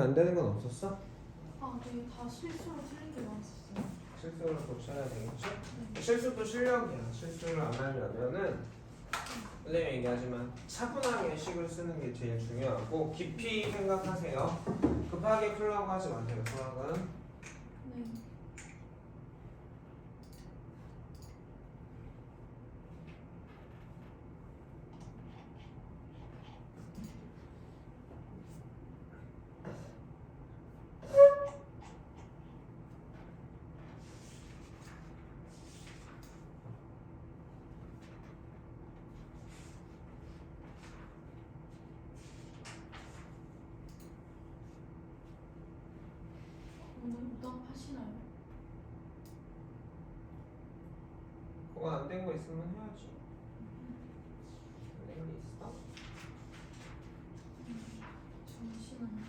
안 되는 건 없었어? 네, 다 실수로 틀린 게 많았어요. 실수를 고쳐야 되겠지? 네. 실수도 실력이야. 실수를 안 하려면은 선생님이 얘기하지만 차분하게 식을 쓰는 게 제일 중요하고 깊이 생각하세요. 급하게 풀려고 하지 마세요. 수학은. 네. 오늘 우답하시나요? 뭐가 안 된 거 있으면 해야지. 안 된 게 있어? 잠시만요.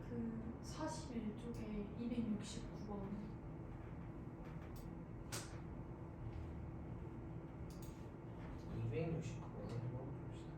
그 41쪽에 269번. 269번 한번 봅시다.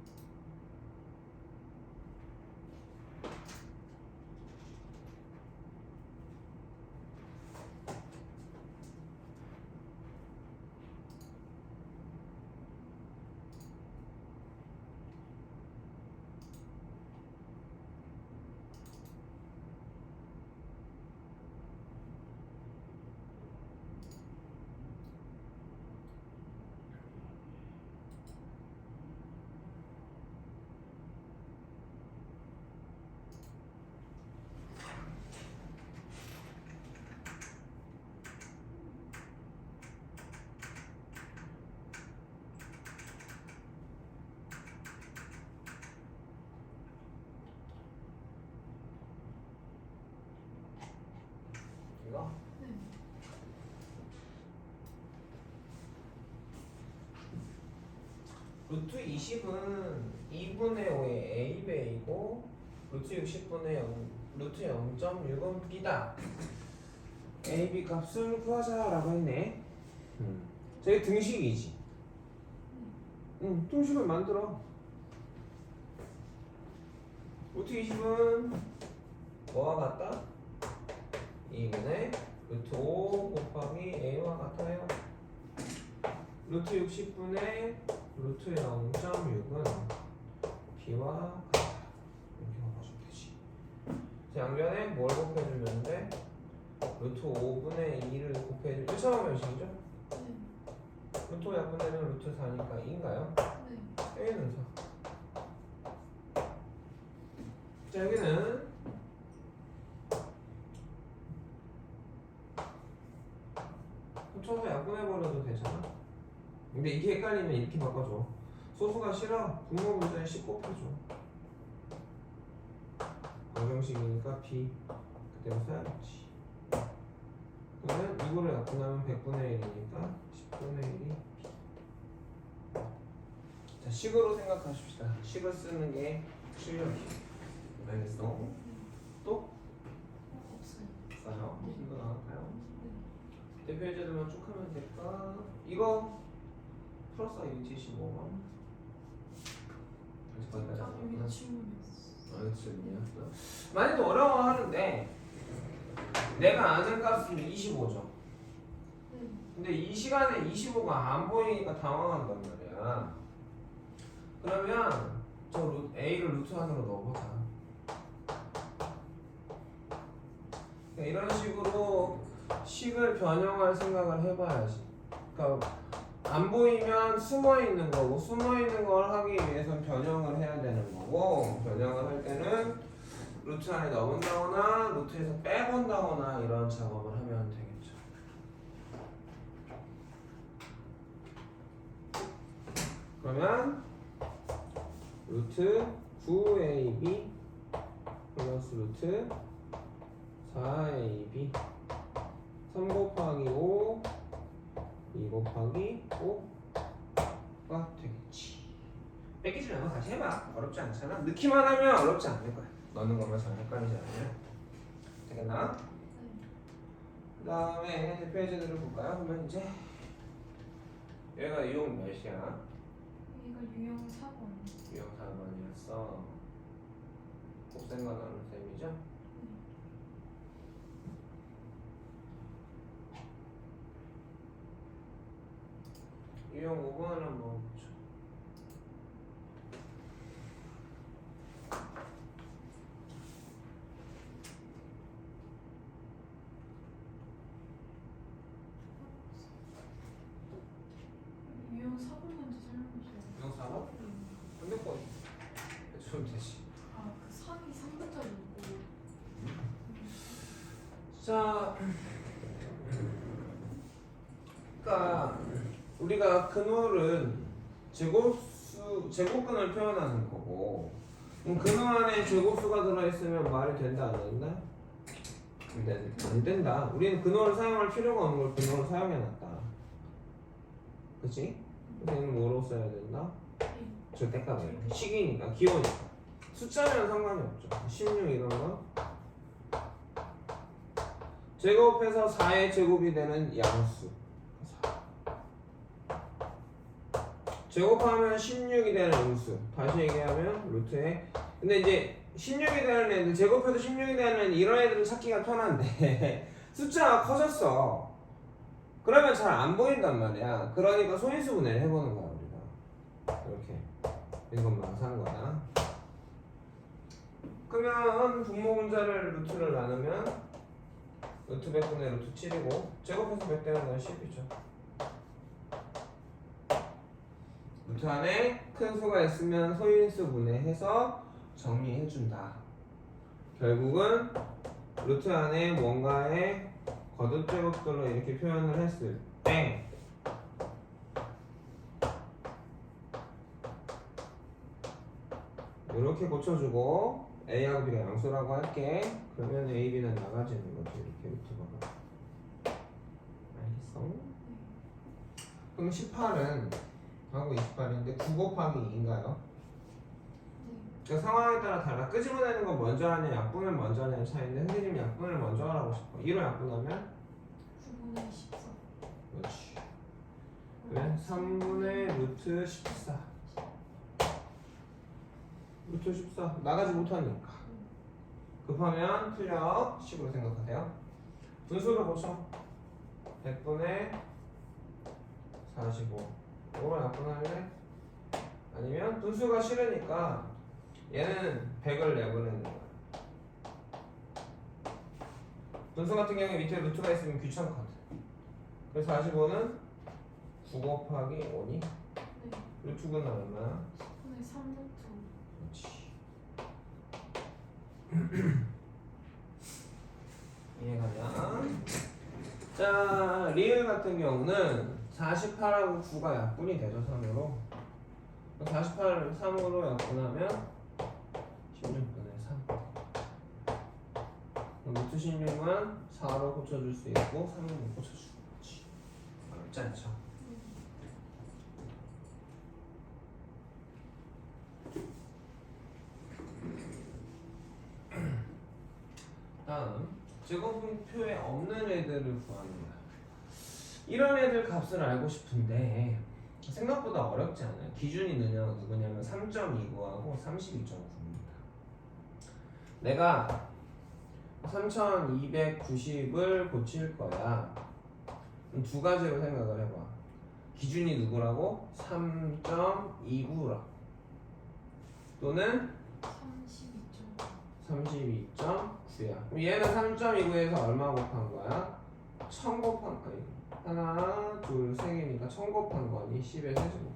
이거? 네. 루트 20은 2분의 5의 a배이고 루트 60분의 0, 루트 0.6은 b다. a, b 값을 구하자라고 했네. 저게 등식이지. 등식을 만들어. 루트 20은 뭐와 같다? 2분의 루트 5 곱하기 a와 같아요. 루트 60분의 루트 0.6은 b와 같다. 이렇게 바꿔주면 되지. 양변에 뭘 곱해주면 돼? 루트 5분의 2를 곱해주면 1차원 변식이죠? 네. 루트 5 약분되면 루트 4니까 2인가요? 네. 여기는 4. 자, 여기는 붙여서 약분해버려도 되잖아. 근데 이게 헷갈리면 이렇게 바꿔줘. 소수가 싫어. 분모 분자에 10 곱해줘. 방정식이니까 b 그대로 써야겠지. 그러면 이거를 약분하면 100분의 1이니까 10분의 1이 b. 자, 식으로 생각하십시다. 식을 쓰는 게 실력이에요. 알겠어? 또? 없어요. 있어요? 무슨 거 나올까요? 네. 대표 예제들만 쭉 하면 될까? 이거 플러스 i 75만. 거기까지 여기 하구나. 질문이었어. 질문이었어. 많이도 어려워하는데 내가 아는 값은 25죠. 네. 근데 이 시간에 25가 안 보이니까 당황한단 말이야. 그러면 저 a를 루트 안으로 넣어보자. 이런 식으로 식을 변형할 생각을 해봐야지. 그러니까 안 보이면 숨어 있는 거고, 숨어 있는 걸 하기 위해선 변형을 해야 되는 거고, 변형을 할 때는 루트 안에 넣어본다거나 루트에서 빼본다거나 이런 작업을 하면 되겠죠. 그러면 루트 9ab 플러스 루트 4ab 3 곱하기 5 2 곱하기 5가 되겠지. 뺏기지 말고 다시 해봐. 어렵지 않잖아. 넣기만 하면 어렵지 않을 거야. 넣는 것만 잘 헷갈리지 않으면 되겠나? 그 다음에 대표 예제들을 볼까요? 그러면 이제 얘가 이용 몇이야? 유형 4번이었어. 곱셈과 나눈 셈이죠? 유형 5번을 한번 보죠. 유형 4번 먼저 설명해주세요. 유형 4번? 반대권 좀 되지. 아그 3이 3분짜리 있고. 자, 그러니까 우리가 근홀은 제곱근을 표현하는 거고, 그럼 근호 안에 제곱수가 들어있으면 말이 된다 안 된다? 안 된다. 우리는 근호를 사용할 필요가 없는 걸 근호를 사용해놨다. 그치? 얘는 뭐로 써야 된다? 절대값이에요. 식이니까, 기호니까. 숫자면 상관이 없죠. 16 이런 거. 제곱해서 4의 제곱이 되는 양수. 제곱하면 16이 되는 음수. 다시 얘기하면 루트에. 근데 이제 16이 되는 애들, 제곱해도 16이 되는 애들, 이런 애들은 찾기가 편한데 숫자가 커졌어. 그러면 잘 안 보인단 말이야. 그러니까 소인수 분해를 해보는 거야 우리가. 이렇게 이것만 산 거야. 그러면 분모 분자를 루트를 나누면 루트 100분의 루트 7이고 제곱해서 몇 되는 건 10이죠. 루트 안에 큰 수가 있으면 소인수 분해해서 정리해준다. 결국은 루트 안에 뭔가의 거듭 제곱들로 이렇게 표현을 했을 때 이렇게 고쳐주고 A하고 B가 양수라고 할게. 그러면 A, B는 나가지는 거지. 이렇게 루트가. 알겠어? 그럼 18은 하고 28인데 9 곱하기 2인가요? 그 상황에 따라 달라. 끄집어내는 건 먼저 하냐 약분을 먼저 하냐의 차이인데 선생님이 약분을 먼저 하라고 싶어. 2로 약분하면 9분의 14. 그렇지. 그래 3분의 루트 14. 루트 14 나가지 못하니까 급하면 틀려 10으로 생각하세요. 분수를 고쳐 100분의 45 이걸 약분할래? 아니면 분수가 싫으니까 얘는 100을 내보내는 거야. 분수 같은 경우에 밑에 루트가 있으면 귀찮거든. 그래서 45는 9 곱하기 5니? 네. 루트가 얼마야? 10분의 3 루트. 그렇지. 이해가냐? 자, 리을 같은 경우는 48하고 9가 약분이 되죠, 3으로. 48을 3으로 약분하면 16분의 3. 루트 16만 4로 고쳐줄 수 있고 3은 못 고쳐주는 거지. 어렵지 않죠? 다음 제곱표에 없는 애들을 구합니다. 이런 애들 값을 알고 싶은데 생각보다 어렵지 않아요. 기준이 누구냐면 3.29하고 32.9입니다. 내가 3290을 고칠 거야. 그럼 두 가지로 생각을 해봐. 기준이 누구라고? 3.29라 또는 32.9야. 그럼 얘는 3.29에서 얼마 곱한 거야? 1000 곱한 거야. 하나, 둘, 세 개니까 1000 곱한 거니 10의 세제곱.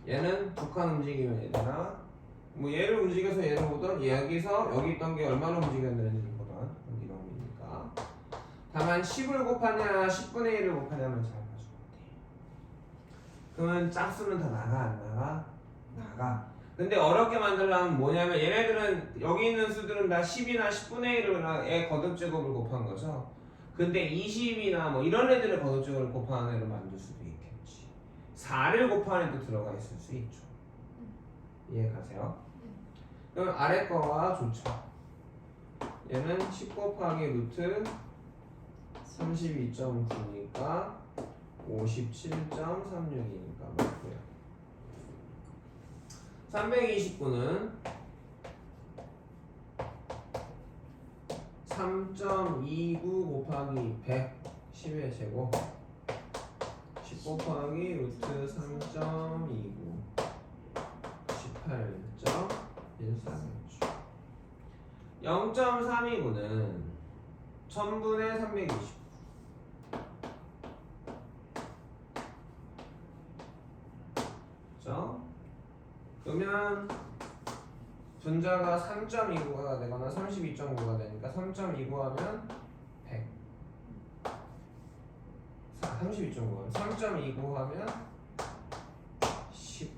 얘는 두 칸 움직이면 얘들아 뭐 얘를 움직여서 얘를 보던 여기서 여기 있던 게 얼마나 움직였는지를 보던 이런 의미니까. 다만 10을 곱하냐 10분의 1을 곱하냐만 잘 봐주면 돼. 그러면 짝수는 다 나가 안 나가? 나가. 근데 어렵게 만들려면 뭐냐면 얘네들은 여기 있는 수들은 다 10이나 10분의 1의 거듭제곱을 곱한 거죠. 근데 20이나 뭐 이런 애들의 거듭제곱을 곱하는 애를 만들 수도 있겠지. 4를 곱하는 애도 들어가 있을 수 있죠. 이해 가세요? 그럼 아래 거가 좋죠. 얘는 10 곱하기 루트 32.9니까 57.36이니까 맞고요. 329는 3.29 곱하기 100 10의 제곱 10 곱하기 루트 3.29 18.14겠죠. 0.329는 1000분의 320 그죠? 그러면 분자가 3.29가 되거나 32.9가 되니까 3.29 하면 100 32.9 3.29 하면 10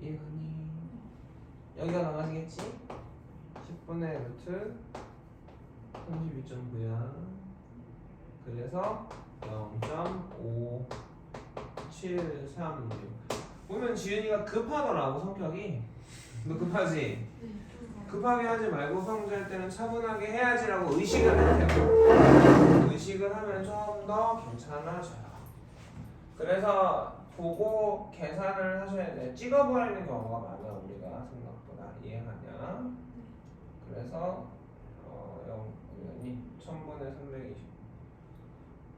이거니 여기가 나가지겠지? 10분의 루트 32.9야 그래서 0.5736 보면 지윤이가 급하더라고 성격이 너 급하지? 네, 좀 급하게 하지 말고 성질할 때는 차분하게 해야지라고 의식을 해요. 의식을 하면 좀 더 괜찮아져요. 그래서 보고 계산을 하셔야 돼. 찍어버리는 경우가 많아 우리가 생각보다 이해하냐? 그래서 1000분의 320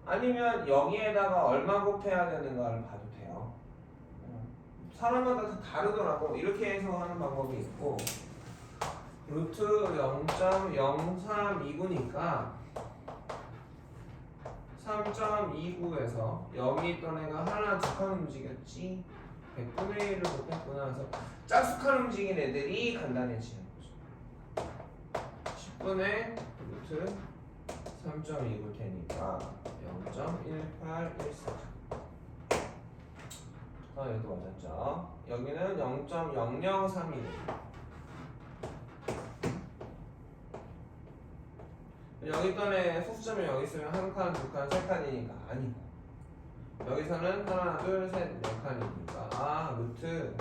아니면 여기에다가 얼마 곱해야 되는가를 봐도 돼요. 사람마다 다 다르더라고. 이렇게 해서 하는 방법이 있고 루트 0.0329니까 3.29에서 여기 있던 애가 하나 두 칸 움직였지 100분의 1을 곱했구나 해서 짝수칸 움직인 애들이 간단해지는 거죠. 10분의 루트 3.29 되니까 0.1814 여기도 맞았죠. 여기는 0.003이네요. 여기 있던 애 소수점이 여기 있으면 한 칸, 두 칸, 세 칸이니까 아니고 여기서는 하나, 둘, 셋, 네 칸이니까 루트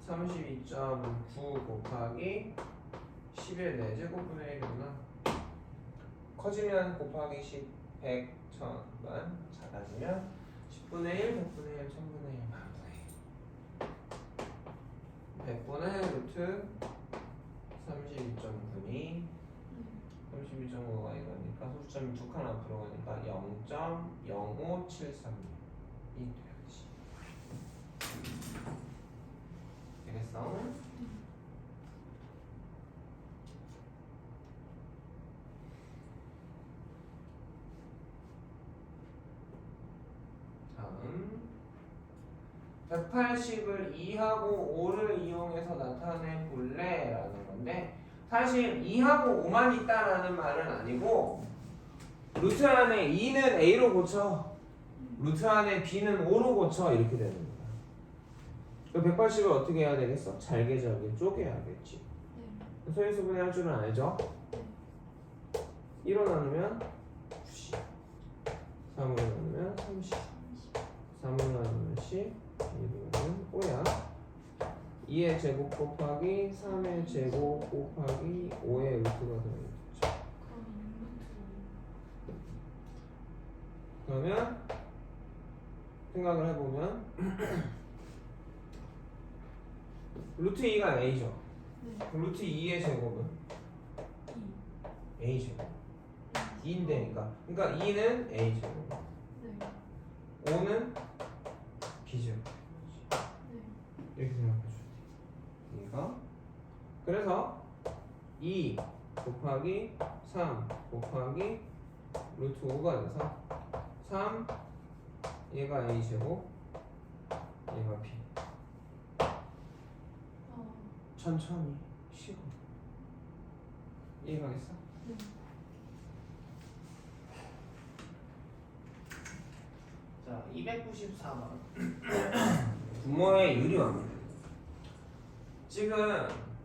32.9 곱하기 10의 4제곱분의 1이구나. 커지면 곱하기 10, 100, 1000만 작아지면 10분의 1, 100분의 1, 1000분의 1, 만분의 100분의 루트 32.9니 32.5가 이거니까 소수점이 두 칸 앞으로 가니까 0.05736이 돼야지. 되겠어? 다음 180을 2하고 5를 이용해서 나타내 볼래? 라는 건데 사실 2하고 5만 있다라는 말은 아니고 루트 안에 2는 A로 고쳐 루트 안에 B는 5로 고쳐 이렇게 되는 거야. 180을 어떻게 해야 되겠어? 잘게 쪼개야겠지. 소인수분해 할 줄은 알죠? 1로 나누면 90 3으로 나누면 30 3으로 나누면 10 2로 나누면 5야 2의 제곱 곱하기 3의 제곱 곱하기 5의 루트가 되겠죠. 그러면 생각을 해보면 루트 2가 A죠. 루트 2의 제곱은 A 제곱 2인데니까 그러니까 2는 A 제곱 5는 B 제곱 이렇게 생각해줘. 그래서 2 곱하기 3 곱하기 루트 5가 돼서 3 얘가 A 제곱 얘가 B 천천히 쉬고 이해가겠어? 자 294번 분모의 유리화입니다. 지금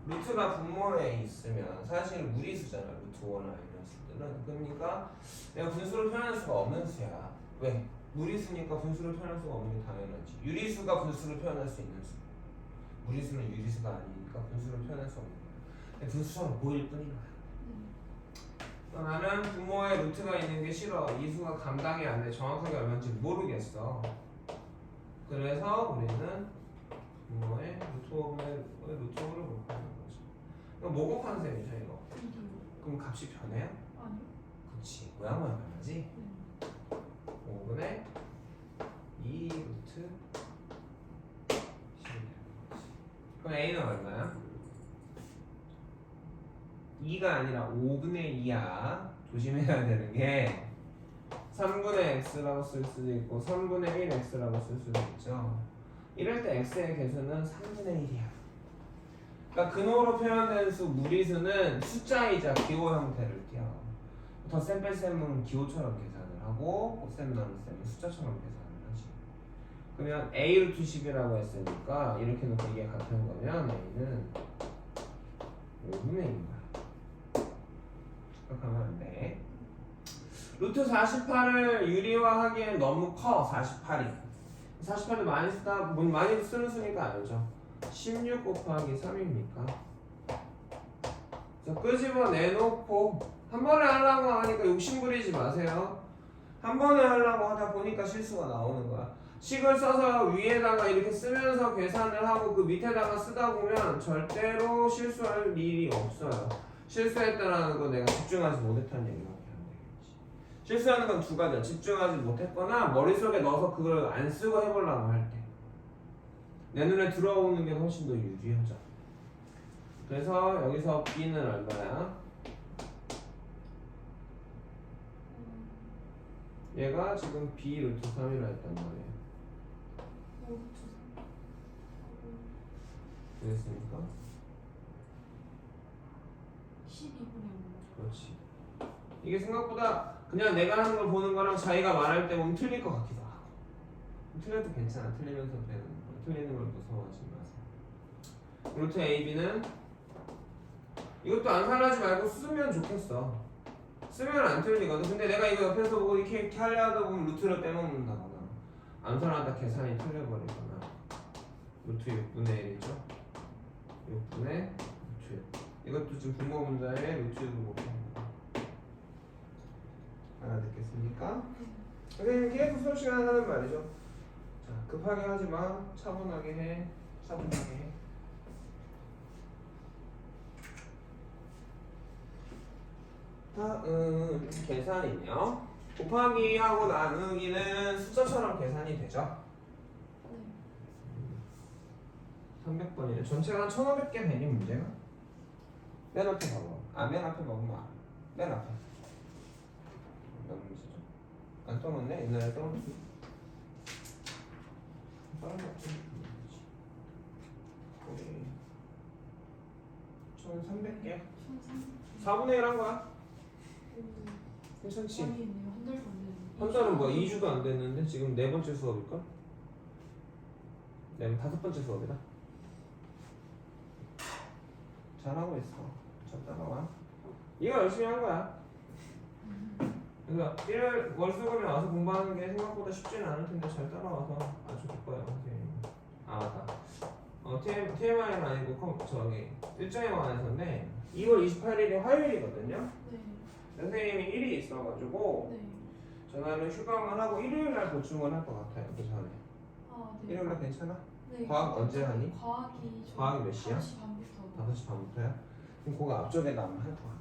루트가 분모에 있으면 사실 무리수잖아. 루트 1 마이너스들은 그러니까 내가 분수로 표현할 수가 없는 수야. 왜? 무리수니까 분수로 표현할 수가 없는 게 당연하지. 유리수가 분수로 표현할 수 있는 수. 무리수는 유리수가 아니니까 분수로 표현할 수 없는 거야. 분수처럼 보일 뿐인 거야. 나는 분모에 루트가 있는 게 싫어. 이 수가 감당이 안 돼. 정확하게 얼마인지 모르겠어. 그래서 우리는 분모에 루트 5분의 루트 5를 곱하는 거죠. 이거 뭐 곱하는 셈이죠 이거? 비디오. 그럼 값이 변해요? 아니요. 그치 모양 변하지? 네. 5분의 2 루트 10이 되는 거지. 그럼 A는 얼마야? 2가 아니라 5분의 2야. 조심해야 되는 게 3분의 x라고 쓸 수도 있고 3분의 1 x라고 쓸 수도 있죠. 이럴 때 x의 개수는 3분의 1이야. 그러니까 근호로 표현된 수 무리수는 숫자이자 기호 형태를 띄어. 덧셈 뺄셈은 기호처럼 계산을 하고 곱셈 나눗셈은 숫자처럼 계산을 하지. 그러면 a 루트 10이라고 했으니까 이렇게 놓고 이게 같은 거면 a는 5분의 2인가. 생각하면 안 돼. 루트 48을 유리화하기엔 너무 커. 48이 48도 많이 쓰다 많이 쓰는 수니까 알죠. 16 곱하기 3입니까? 그래서 끄집어 내놓고 한 번에 하려고 하니까 욕심 부리지 마세요. 한 번에 하려고 하다 보니까 실수가 나오는 거야. 식을 써서 위에다가 이렇게 쓰면서 계산을 하고 그 밑에다가 쓰다 보면 절대로 실수할 일이 없어요. 실수했다라는 건 내가 집중하지 못했다는 얘기밖에 안 되겠지. 실수하는 건 두 가지야. 집중하지 못했거나 머릿속에 넣어서 그걸 안 쓰고 해보려고 할 때. 내 눈에 들어오는 게 훨씬 더 유리하죠. 그래서 여기서 B는 얼마야? 얘가 지금 B 루트 3이라 했단 말이에요. 5 루트 3. 되겠습니까? 12분의 5. 그렇지. 이게 생각보다 그냥 내가 하는 걸 보는 거랑 자기가 말할 때 보면 틀릴 것 같기도 하고. 틀려도 괜찮아. 틀리면서 되는 거. 틀리는 걸 무서워하지 마세요. 루트 AB는 이것도 안 살라지 말고 쓰면 좋겠어. 쓰면 안 틀리거든. 근데 내가 이거 옆에서 보고 이렇게 하려다 보면 루트를 빼먹는다거나 안 살아다 계산이 틀려버리거나 루트 6분의 1이죠. 6분의 루트 6. 이것도 지금 분모 문자에 루트 6을 곱하는 거야. 알아듣겠습니까? 선생님 계속 수업 시간에 하는 말이죠. 자, 급하게 하지 마. 차분하게 해. 차분하게 해. 다음 계산이요. 곱하기하고 나누기는 숫자처럼 계산이 되죠. 네. 300번이네. 전체가 한 1500개 되니 문제가? 맨 앞에 봐봐. 맨 앞에 봐보면 알아. 맨 앞에. 몇 문제죠? 안 써놓네? 옛날에 써놓지. 써놓지. 1300개? 4분의 1 한 거야? 괜찮지? 많이 있네요. 한 달도 안 됐는데. 한 달은 뭐야? 2주도 안 됐는데 지금 네 번째 수업일걸? 네, 다섯 번째 수업이다. 잘하고 있어. 잘 따라와. 이거 열심히 한 거야. 그러니까 일요일 월수금에 와서 공부하는 게 생각보다 쉽지는 않을 텐데 잘 따라와서 아주 기뻐요. 선생님. 아 맞다. TMI는 아니고 저기 일정에 관해서인데 2월 28일이 화요일이거든요. 네. 선생님이 일이 있어가지고 네. 전화를 휴강을 하고 일요일날 보충을 할 것 같아요. 그 전에. 아, 네. 일요일날 괜찮아? 네. 과학 언제 하니? 과학이 몇 시야? 5시 반부터. 5시 반부터야? 그럼 그거 앞쪽에다 한번 할 것 같아.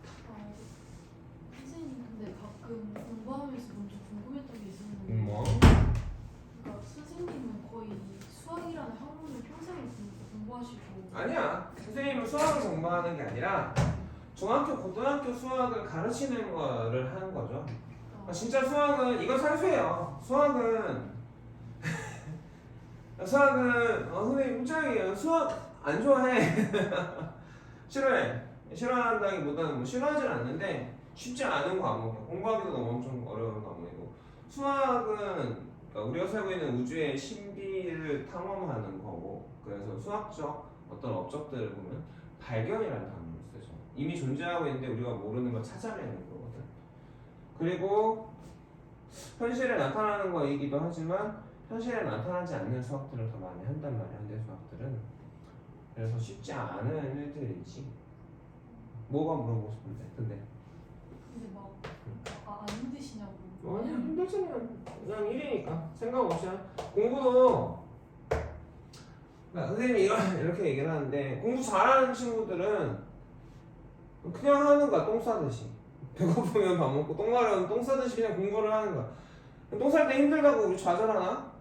선생님 근데 가끔 공부하면서 먼저 궁금했던 게 있었는데 뭐? 그러니까 선생님은 거의 수학이라는 학문을 평생을 공부하시고 아니야. 선생님은 수학을 공부하는 게 아니라 중학교, 고등학교 수학을 가르치는 거를 하는 거죠. 진짜 수학은 이건 산수예요. 수학은 선생님 입장이에요. 수학 안 좋아해. 싫어해. 싫어한다기보다는 뭐 싫어하진 않는데 쉽지 않은 과목이야. 공부하기도 너무 엄청 어려운 과목이고 수학은 그러니까 우리가 살고 있는 우주의 신비를 탐험하는 거고 그래서 수학적 어떤 업적들을 보면 발견이라는 단어를 쓰죠. 이미 존재하고 있는데 우리가 모르는 걸 찾아내는 거거든. 그리고 현실에 나타나는 거이기도 하지만 현실에 나타나지 않는 수학들을 더 많이 한단 말이야. 현대 수학들은. 그래서 쉽지 않은 일들이지. 뭐가 물어보고 싶은데? 근데 막 안 힘드시냐고. 아니 힘들지는 그냥 일이니까 생각 없이 공부도 그러니까 선생님이 이렇게 얘기를 하는데 공부 잘하는 친구들은 그냥 하는 거야. 똥 싸듯이. 배고프면 밥 먹고 똥 마려우면 똥 싸듯이 그냥 공부를 하는 거야. 똥 쌀 때 힘들다고 우리 좌절하나?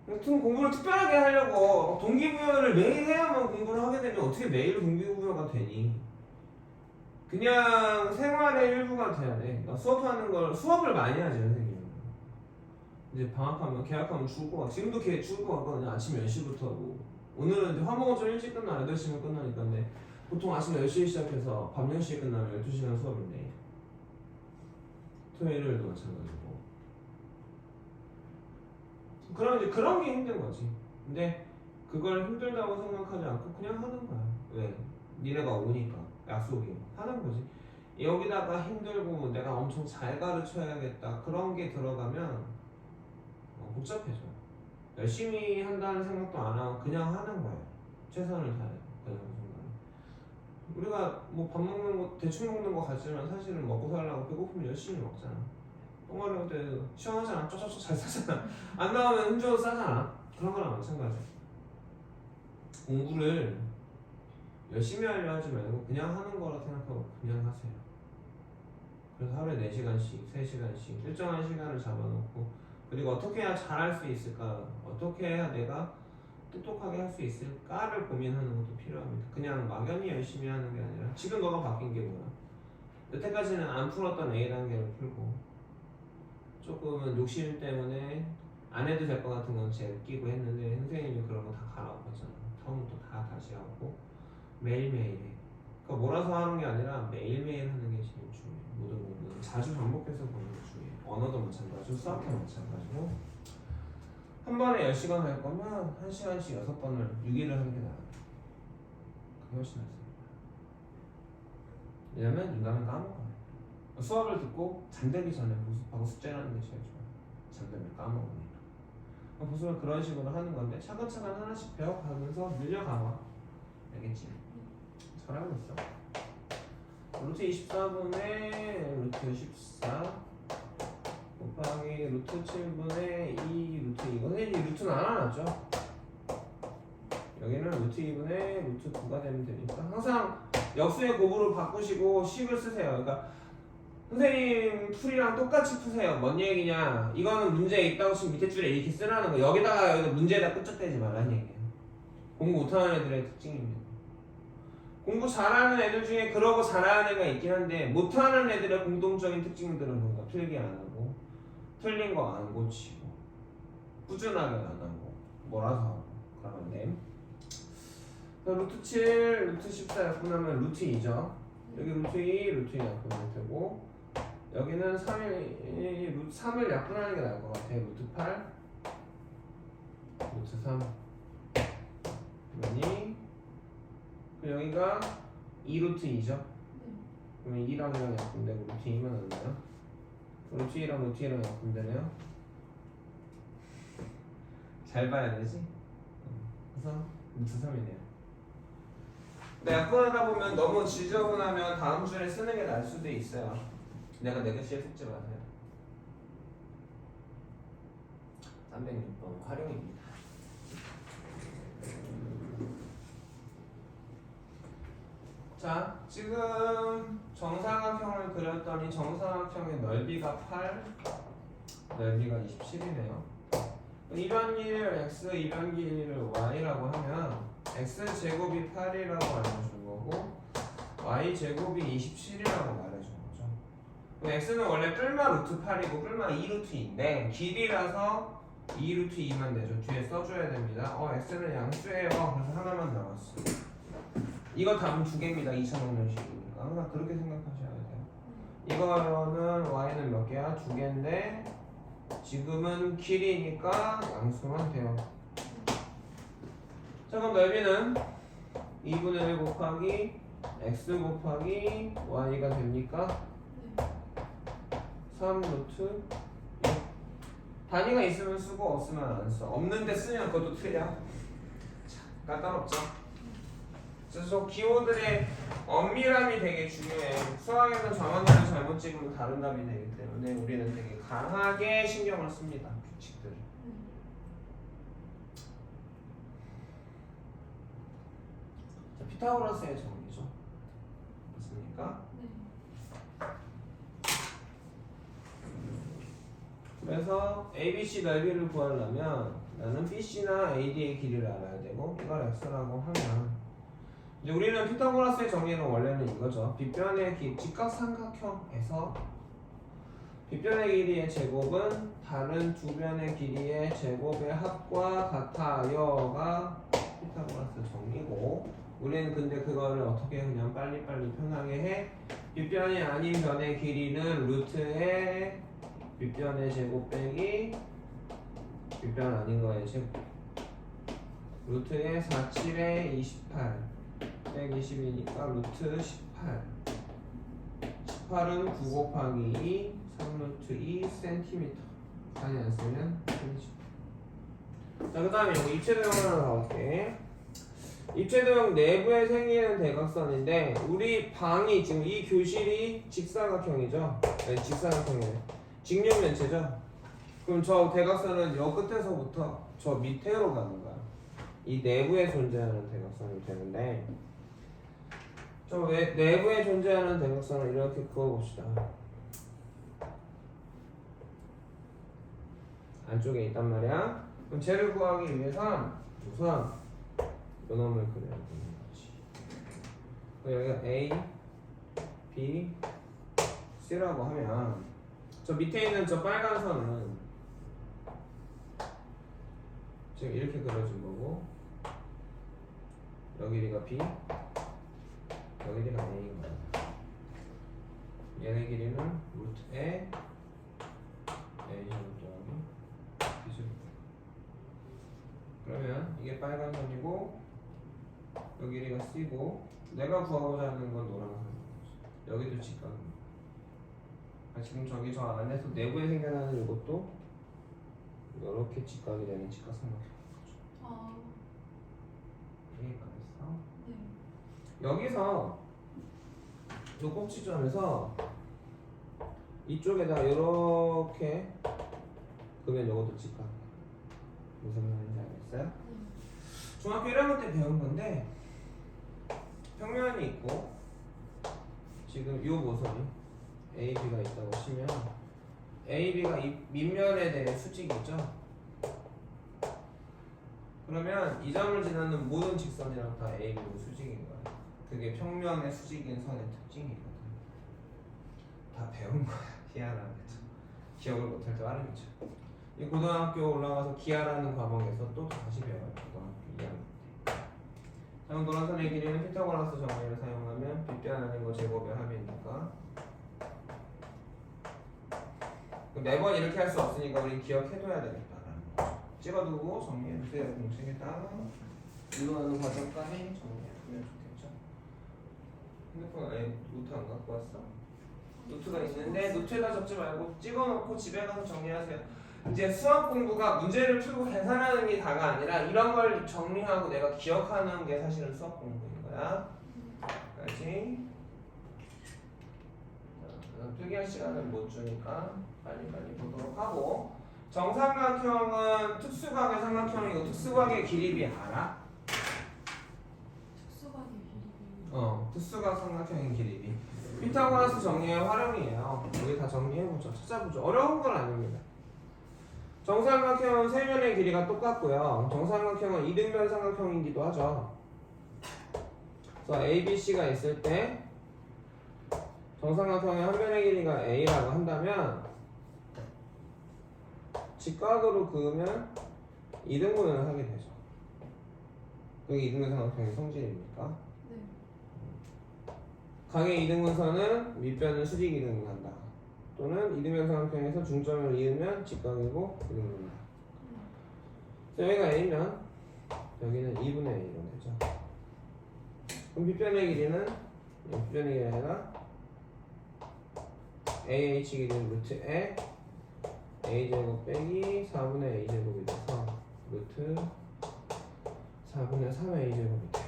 여튼 공부를 특별하게 하려고 동기부여를 매일 해야만 공부를 하게 되면 어떻게 매일 동기부여가 되니? 그냥 생활의 일부가 돼야 돼. 그러니까 수업을 많이 하지 선생님은. 이제 방학하면 개학하면 죽을 것 같아. 지금도 죽을 것 같거든요. 아침 10시부터 하고. 오늘은 이제 화목은 좀 일찍 끝나 8시면 끝나니까. 근데 보통 아침 10시에 시작해서 밤 10시에 끝나면 12시간 수업인데 토요일도 마찬가지고. 그럼 이제 그런 게 힘든 거지. 근데 그걸 힘들다고 생각하지 않고 그냥 하는 거야. 왜? 니네가 오니까 약속이 하는 거지. 여기다가 힘들고 내가 엄청 잘 가르쳐야겠다 그런 게 들어가면 복잡해져. 열심히 한다는 생각도 안 하고 그냥 하는 거예요. 최선을 다해. 그냥 순간. 우리가 뭐 밥 먹는 거 대충 먹는 거 같지만 사실은 먹고 살려고 배고프면 열심히 먹잖아. 똥마려울 때 시원하잖아. 쩌쩌쩌 잘 싸잖아. 안 나오면 힘줘도 싸잖아. 그런 거랑 마찬가지야. 공부를 열심히 하려 하지 말고 그냥 하는 거라 생각하고 그냥 하세요. 그래서 하루에 4시간씩, 3시간씩 일정한 시간을 잡아놓고 그리고 어떻게 해야 잘할 수 있을까? 어떻게 해야 내가 똑똑하게 할 수 있을까를 고민하는 것도 필요합니다. 그냥 막연히 열심히 하는 게 아니라 지금 너가 바뀐 게 뭐야? 여태까지는 안 풀었던 A단계를 풀고 조금은 욕심 때문에 안 해도 될 것 같은 건 제끼고 했는데 선생님이 그런 거 다 갈아엎었잖아. 처음부터 다 다시 하고 매일매일 해. 그러니까 몰아서 하는 게 아니라 매일매일 하는 게 제일 중요해. 모든 공부는 자주 반복해서 보는 게 중요해. 언어도 마찬가지고 수학도 마찬가지고 한 번에 10시간 할 거면 1시간씩 6번을 6일을 하는 게 나아요. 그게 훨씬 낫습니다. 왜냐면 인간은 까먹어요. 수업을 듣고 잠들기 전에 보습하고 숙제를 하는 게 제일 좋아요. 잠들면 까먹으니까. 보습은 그런 식으로 하는 건데 차근차근 하나씩 배워가면서 늘려가봐. 알겠지? 잘하고 있어. 루트 24분의 루트 14 곱하기 루트 7분의 2 루트 2. 선생님이 루트는 안 나왔죠? 여기는 루트 2분의 루트 9가 되면 되니까 항상 역수의 곱으로 바꾸시고 식을 쓰세요. 그러니까 선생님 풀이랑 똑같이 푸세요. 뭔 얘기냐? 이거는 문제에 있다고 지금 밑에 줄에 이렇게 쓰라는 거. 여기다 문제에다 끄적대지 말라는 얘기예요. 공부 못하는 애들의 특징입니다. 공부 잘하는 애들 중에 그러고 잘하는 애가 있긴 한데 못하는 애들의 공동적인 특징들은 뭔가 틀리게 안 하고 틀린 거 안 고치고 꾸준하게 안 하고 몰아서 하고 그러면 돼. 루트 7, 루트 14 약분하면 루트 2죠. 여기 루트 2, 루트 2 약분할 테고 여기는 3을 약분하는 게 나을 것 같아. 루트 8, 루트 3 그러니 여기가 2루트 2죠? 그러면 2랑 2랑 약분되고 루트 2만 안 나요? 루트 2랑 루트 2랑 약분되네요? 잘 봐야 되지? 그래서 루트 3이네요. 근데 약분하다 보면 너무 지저분하면 다음 줄에 쓰는 게 나을 수도 있어요. 내가 내 글씨에 속지 마세요. 306번 활용입니다. 자, 지금 정사각형을 그렸더니 정사각형의 넓이가 8, 넓이가 27이네요. 이변 길이를 x, 이변 길이를 y라고 하면 x제곱이 8이라고 알려준 거고 y제곱이 27이라고 말해준 거죠. x는 원래 뿔마 루트 8이고 뿔마 2루트 2인데 길이라서 2루트 2만 되죠. 뒤에 써줘야 됩니다. x는 양수예요. 그래서 하나만 나왔어. 이거 답은 2개입니다. 2,000원씩이니까 항상 그렇게 생각하셔야 돼요. 이거는 y는 몇 개야? 2개인데 지금은 길이니까 양수만 돼요. 자, 그럼 넓이는 2분의 1 곱하기 x 곱하기 y가 됩니까? 3 루트 6. 단위가 있으면 쓰고 없으면 안 써. 없는데 쓰면 그것도 틀려. 자, 까다롭죠? 그래서 기호들의 엄밀함이 되게 중요해. 수학에서 정한 답을 잘못 찍으면 다른 답이 되기 때문에 우리는 되게 강하게 신경을 씁니다. 규칙들을. 피타고라스의 정리죠. 맞습니까? 네. 그래서 ABC 넓이를 구하려면 나는 BC나 AD의 길이를 알아야 되고 이걸 x라고 하면 이제 우리는 피타고라스의 정리는 원래는 이거죠. 빗변의 직각삼각형에서 빗변의 길이의 제곱은 다른 두 변의 길이의 제곱의 합과 같아요가 피타고라스 정리고 우리는 근데 그거를 어떻게 그냥 빨리빨리 편하게 해? 빗변이 아닌 변의 길이는 루트의 빗변의 제곱 빼기 빗변 아닌 거의 제곱 루트의 47의 28 120이니까 루트 18 18은 9 곱하기 2 3루트 2 cm 많이 안 쓰면 cm. 자, 그 다음에 여기 입체도형 하나 나올게. 입체도형 내부에 생기는 대각선인데 우리 방이 지금 이 교실이 직사각형이죠. 네, 직사각형이네. 직육면체죠. 그럼 저 대각선은 여 끝에서부터 저 밑으로 가는 거야. 이 내부에 존재하는 대각선이 되는데 저 내부에 존재하는 대각선을 이렇게 그어봅시다. 안쪽에 있단 말이야. 그럼 쟤를 구하기 위해선 우선 요놈을 그려야 되는 거지. 여기가 A, B, C라고 하면 저 밑에 있는 저 빨간 선은 지금 이렇게 그려진 거고 여기 길이가 B, 여기 길이가 A인 거야. 얘네 길이는 루트에 A 제곱 더하기 B 제곱. 그러면 이게 빨간 선이고 여기 길이가 C고 내가 구하고자 하는 건 노란 선이지. 여기도 직각입니다. 지금 저기 저 안에서 내부에 생겨나는 이것도 이렇게 직각이 되는 직각삼각형인 거죠. 아, 이해가 됐어? 네. 여기서 이 꼭지점에서 이쪽에다 이렇게 그러면 이것도 직각. 무슨 말인지 알겠어요? 네. 중학교 1학년 때 배운 건데 평면이 있고 지금 이 모서리 AB가 있다고 치면 AB가 이 밑면에 대해 수직이죠. 그러면 이 점을 지나는 모든 직선이랑 다 AB로 수직인 거야. 그게 평면의 수직인 선의 특징이거든. 다 배운 거야. 기하라는 거죠. 기억을 못할 때 빠르죠. 이 고등학교 올라가서 기하라는 과목에서 또 다시 배워요. 고등학교 2학년 때. 그럼 노란선의 길이는 피타고라스 정리를 사용하면 빗변 아닌 거 제곱의 합이니까 매번 이렇게 할 수 없으니까 우리 기억해둬야 되겠다라는 거. 찍어두고 정리해주세요. 공책에다가 이동하는 과정까지 정리해두면 좋겠죠. 핸드폰 아예 노트 안 갖고 왔어? 노트가 있는데 노트에다 적지 말고 찍어놓고 집에 가서 정리하세요. 이제 수학 공부가 문제를 풀고 계산하는 게 다가 아니라 이런 걸 정리하고 내가 기억하는 게 사실은 수학 공부인 거야. 알지? 필기할 시간을 못 주니까 빨리빨리 보도록 하고 정삼각형은 특수각의 삼각형이고 특수각의 길이비 알아? 특수각의 길이. 특수각 삼각형의 길이비 피타고라스 정리의 활용이에요. 우리 다 정리해보죠. 찾아보죠. 어려운 건 아닙니다. 정삼각형은 세면의 길이가 똑같고요. 정삼각형은 이등변 삼각형이기도 하죠. 그래서 A, B, C가 있을 때 정삼각형의 한 변의 길이가 A라고 한다면 직각으로 그으면 이등분을 하게 되죠. 그게 이등변 삼각형의 성질입니까? 네. 각의 이등분선은 밑변은 수직 이등분한다. 또는 이등변 삼각형에서 중점을 이으면 직각이고 이등분이다. 그래서 여기가 A면 여기는 2분의 A로 되죠. 그럼 빗변의 길이는 빗변의 길이가 아니라 AH 길이는 루트에 A제곱 빼기 4분의 A제곱이 돼서 루트 4분의 3 A제곱이 돼요.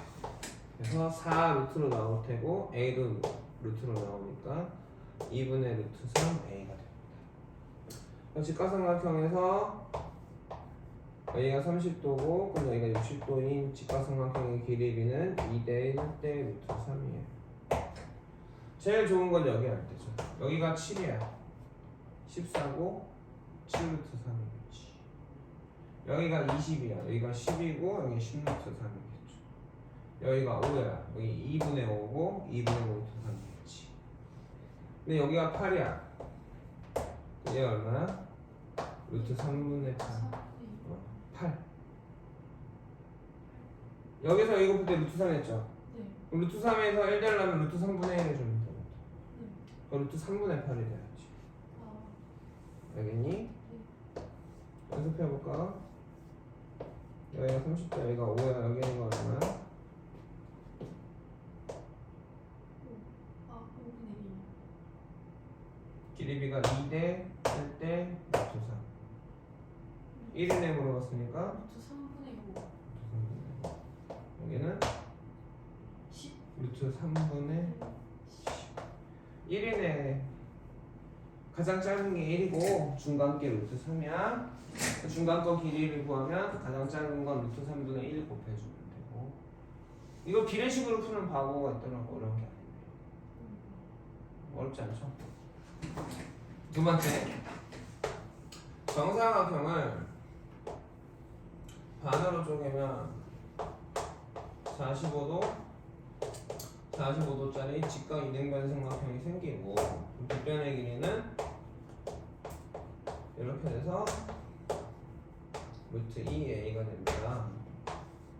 그래서 4 루트로 나올 테고 A도 루트로 나오니까 2분의 루트 3 A가 됩니다. 직각삼각형에서 여기가 30도고 그럼 여기가 60도인 직각삼각형의 길이 b는 2대 1대 루트 3이에요. 제일 좋은 건 여기 할 때죠. 여기가 7이야. 14고 7 루트 3이겠지. 여기가 20이야. 여기가 10이고 여기 10 루트 3이겠죠. 여기가 5야. 여기 2분의 5고 2분의 5 루트 3이겠지. 근데 여기가 8이야. 얘 얼마야? 루트 3분의 8. 8. 여기서 이거 볼 때 루트 3 했죠? 네. 그럼 루트 3에서 1 되려면 루트 3분의 1을 주면 되거든. 네. 그럼 루트 3분의 8이 돼야지. 아, 알겠니? 연습해볼까? 여기가 30대, 여기가 5야, 여기가 얼마야? 아, 5분의 1. 길이 b가 2대 1대 루트 3. 1이네 물어봤으니까 루트 3분의 5. 여기는 10. 루트 3분의 1이네. 가장 짧은 게 1이고 중간계 루트 3이야. 중간 거 길이를 구하면 가장 짧은 건 루트 3분의 1 곱해주면 되고. 이거 비례식으로 푸는 바보가 있더라고. 어려운 게 아니네. 어렵지 않죠? 두 번째, 정사각형을 반으로 쪼개면 45도짜리 직각 이등변 삼각형이 생기고 뒷변의 길이는 이렇게 돼서 루트 2a가 됩니다.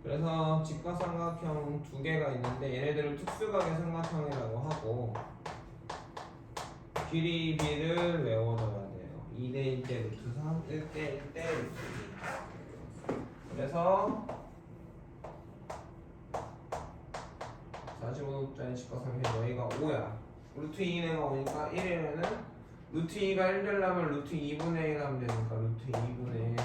그래서 직각 삼각형 두 개가 있는데 얘네들을 특수각의 삼각형이라고 하고 길이 b를 외워둬야 돼요. 2대 1대 루트 3, 1대 1대 루트 2. 그래서 45도짜리 직각삼각형 여기가 5야. 루트 2내가 오니까 1이면은 루트 2가 1 되려면 루트 2분의 1 하면 되니까 루트 2분의 1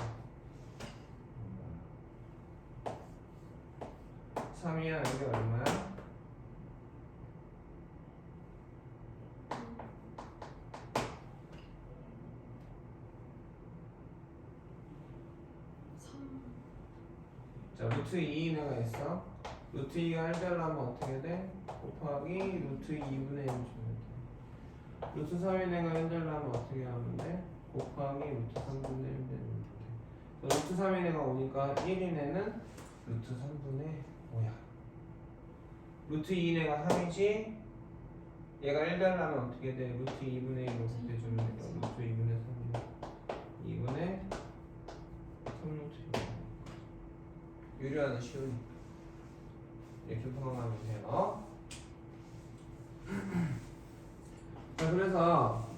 3이야. 여기 얼마야? 자, 루트 2내가 있어. 루트 2가 1 되려면 어떻게 돼? 곱하기 루트 2분의 1 주면 돼. 루트 3이네가 1 되려면 어떻게 하면 돼? 곱하기 루트 3분의 1 되면 돼. 루트 3이네가 오니까 1이네는 루트 3분의 5야. 루트 2네가 3이지? 얘가 1 되려면 어떻게 돼? 루트 2분의 1로 곱해주면 돼. 루트 2분의 3이야. 2분의 3루트 2. 유리하는 쉬우니까 이렇게 풀어가면 돼요. 자, 그래서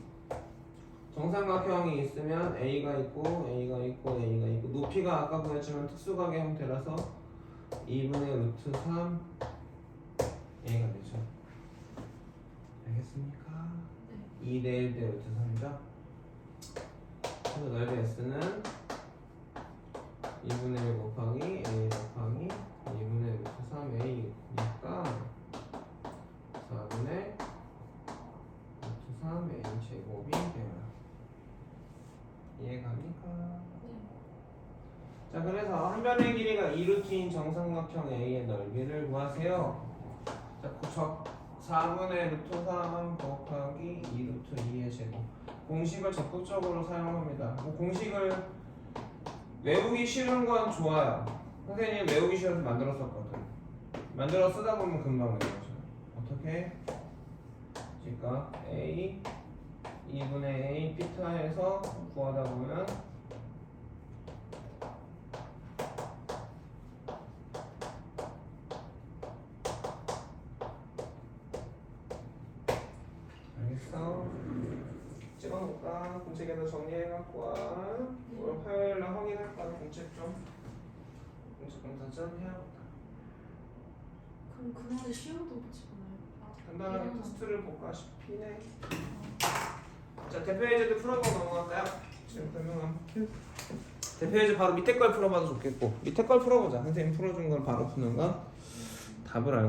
정삼각형이 있으면 A가 있고 A가 있고 A가 있고 높이가 아까 보였지만 특수각의 형태라서 2분의 루트 3 A가 되죠. 알겠습니까? 네. 2대 1대 루트 3이죠. 그래서 넓이 S는 2분의 1 곱하기 A 곱하기 2분의 루트 3A니까 4분의 루트 3A 제곱이 돼요. 이해갑니까? 네. 자, 그래서 한 변의 길이가 2루트인 정삼각형 A의 넓이를 구하세요. 자, 저 4분의 루트 3 곱하기 2루트 2의 제곱. 공식을 적극적으로 사용합니다. 뭐 공식을 외우기 싫은 건 좋아요. 선생님 외우기 싫어서 만들었었거든. 만들어 쓰다 보면 금방 외워져. 어떻게? 그러니까 A 2분의 A 피타에서 구하다 보면 알겠어? 찍어놓을까? 공책에다 정리해갖고 와. 오늘 화요일날 확인할 거야. 공책 좀. 공책 검사 좀 해야겠다. 그럼 그날에 시험도 붙이고 나요? 간단하게 테스트를 볼까 싶이네. 자, 대표예제도 풀어보고 넘어갈까요? 지금 설명한 대표예제 바로 밑에 걸 풀어봐도 좋겠고 밑에 걸 풀어보자. 선생님 풀어준 걸 바로 푸는 건 답을 알고